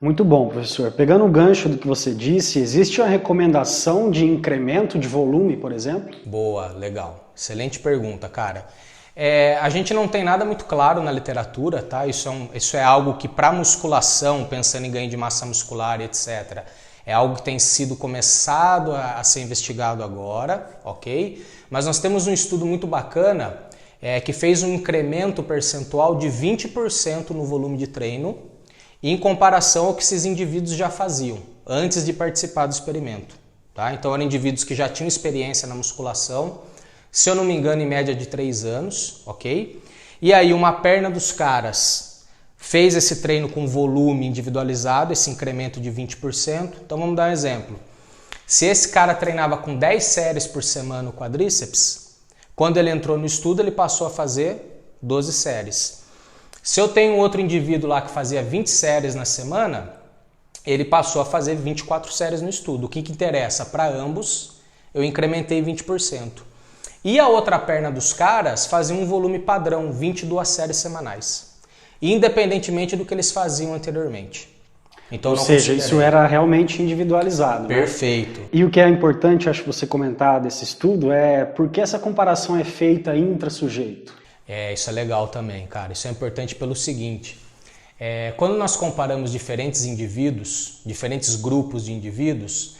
Muito bom, professor. Pegando o gancho do que você disse, existe uma recomendação de incremento de volume, por exemplo? Boa, legal. Excelente pergunta, cara. A gente não tem nada muito claro na literatura, tá? Isso é algo que para musculação, pensando em ganho de massa muscular e etc., é algo que tem sido começado a ser investigado agora, ok? Mas nós temos um estudo muito bacana que fez um incremento percentual de 20% no volume de treino em comparação ao que esses indivíduos já faziam antes de participar do experimento. Tá? Então eram indivíduos que já tinham experiência na musculação, se eu não me engano, em média de 3 anos, ok? E aí uma perna dos caras fez esse treino com volume individualizado, esse incremento de 20%. Então vamos dar um exemplo. Se esse cara treinava com 10 séries por semana o quadríceps, quando ele entrou no estudo ele passou a fazer 12 séries. Se eu tenho outro indivíduo lá que fazia 20 séries na semana, ele passou a fazer 24 séries no estudo. O que interessa? Para ambos, eu incrementei 20%. E a outra perna dos caras fazia um volume padrão, 22 séries semanais, independentemente do que eles faziam anteriormente. Então, Ou seja, isso era realmente individualizado. Perfeito. Né? E o que é importante, acho que você comentar desse estudo, é por que essa comparação é feita intra-sujeito? Isso é legal também, cara. Isso é importante pelo seguinte, quando nós comparamos diferentes indivíduos, diferentes grupos de indivíduos,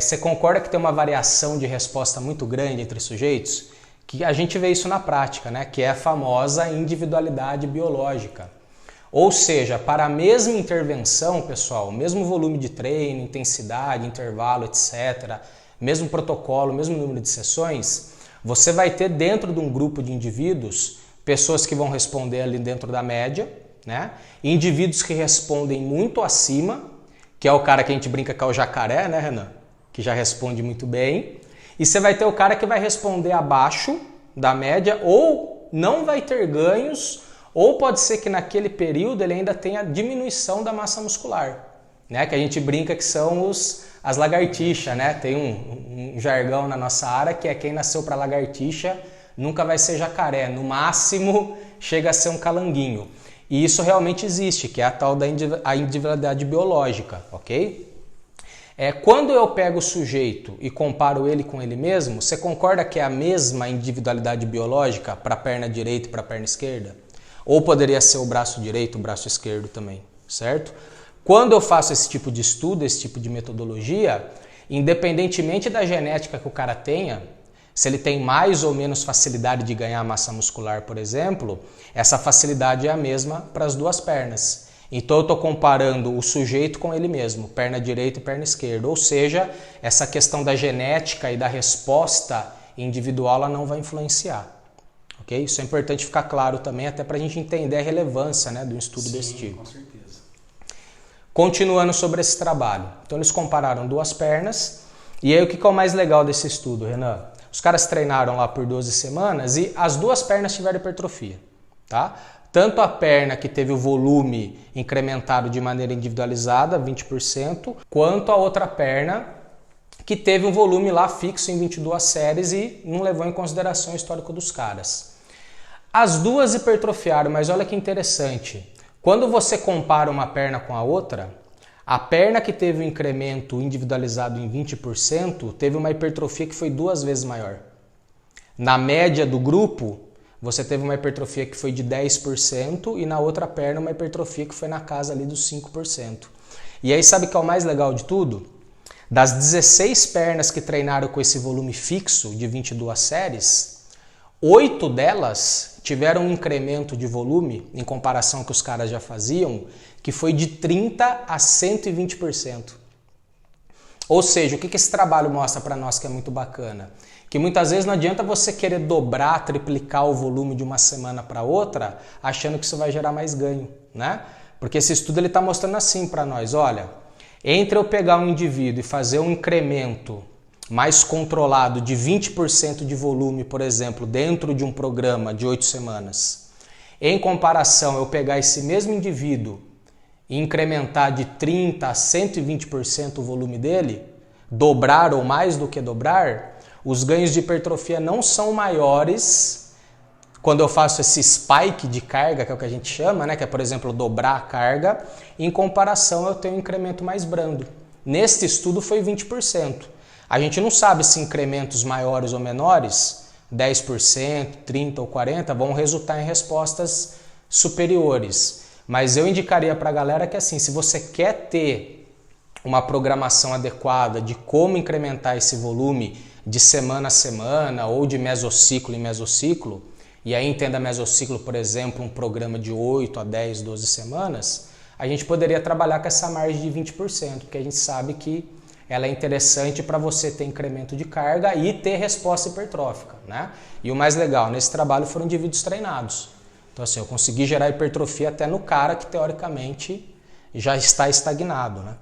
você concorda que tem uma variação de resposta muito grande entre sujeitos? Que a gente vê isso na prática, né? Que é a famosa individualidade biológica. Ou seja, para a mesma intervenção, pessoal, mesmo volume de treino, intensidade, intervalo, etc., mesmo protocolo, mesmo número de sessões, você vai ter dentro de um grupo de indivíduos pessoas que vão responder ali dentro da média, né? Indivíduos que respondem muito acima, que é o cara que a gente brinca que é o jacaré, né, Renan? Que já responde muito bem. E você vai ter o cara que vai responder abaixo da média ou não vai ter ganhos, ou pode ser que naquele período ele ainda tenha diminuição da massa muscular, né? Que a gente brinca que são as lagartixas, né? Tem um jargão na nossa área que é quem nasceu para lagartixa nunca vai ser jacaré, no máximo chega a ser um calanguinho. E isso realmente existe, que é a tal da individualidade biológica, ok? Quando eu pego o sujeito e comparo ele com ele mesmo, você concorda que é a mesma individualidade biológica para a perna direita e para a perna esquerda? Ou poderia ser o braço direito e o braço esquerdo também, certo? Quando eu faço esse tipo de estudo, esse tipo de metodologia, independentemente da genética que o cara tenha, se ele tem mais ou menos facilidade de ganhar massa muscular, por exemplo, essa facilidade é a mesma para as duas pernas. Então eu estou comparando o sujeito com ele mesmo, perna direita e perna esquerda. Ou seja, essa questão da genética e da resposta individual ela não vai influenciar. Okay? Isso é importante ficar claro também, até para a gente entender a relevância, né, do estudo desse tipo. Com certeza. Continuando sobre esse trabalho. Então eles compararam duas pernas. E aí o que é o mais legal desse estudo, Renan? Os caras treinaram lá por 12 semanas e as duas pernas tiveram hipertrofia, tá? Tanto a perna que teve o volume incrementado de maneira individualizada, 20%, quanto a outra perna que teve um volume lá fixo em 22 séries e não levou em consideração o histórico dos caras. As duas hipertrofiaram, mas olha que interessante. Quando você compara uma perna com a outra, a perna que teve um incremento individualizado em 20% teve uma hipertrofia que foi 2 vezes maior. Na média do grupo, você teve uma hipertrofia que foi de 10% e na outra perna uma hipertrofia que foi na casa ali dos 5%. E aí sabe o que é o mais legal de tudo? Das 16 pernas que treinaram com esse volume fixo de 22 séries, 8 delas tiveram um incremento de volume em comparação com o que os caras já faziam, que foi de 30% a 120%. Ou seja, o que esse trabalho mostra para nós que é muito bacana? Que muitas vezes não adianta você querer dobrar, triplicar o volume de uma semana para outra, achando que isso vai gerar mais ganho, né? Porque esse estudo está mostrando assim para nós, olha, entre eu pegar um indivíduo e fazer um incremento mais controlado de 20% de volume, por exemplo, dentro de um programa de 8 semanas, em comparação eu pegar esse mesmo indivíduo e incrementar de 30% a 120% o volume dele, dobrar ou mais do que dobrar, os ganhos de hipertrofia não são maiores quando eu faço esse spike de carga, que é o que a gente chama, né, que é, por exemplo, dobrar a carga, em comparação eu tenho um incremento mais brando. Neste estudo foi 20%. A gente não sabe se incrementos maiores ou menores, 10%, 30% ou 40%, vão resultar em respostas superiores. Mas eu indicaria para a galera que assim, se você quer ter uma programação adequada de como incrementar esse volume de semana a semana ou de mesociclo em mesociclo, e aí entenda mesociclo, por exemplo, um programa de 8 a 10, 12 semanas, a gente poderia trabalhar com essa margem de 20%, porque a gente sabe que ela é interessante para você ter incremento de carga e ter resposta hipertrófica, né? E o mais legal, nesse trabalho foram indivíduos treinados. Então assim, eu consegui gerar hipertrofia até no cara que teoricamente já está estagnado, né?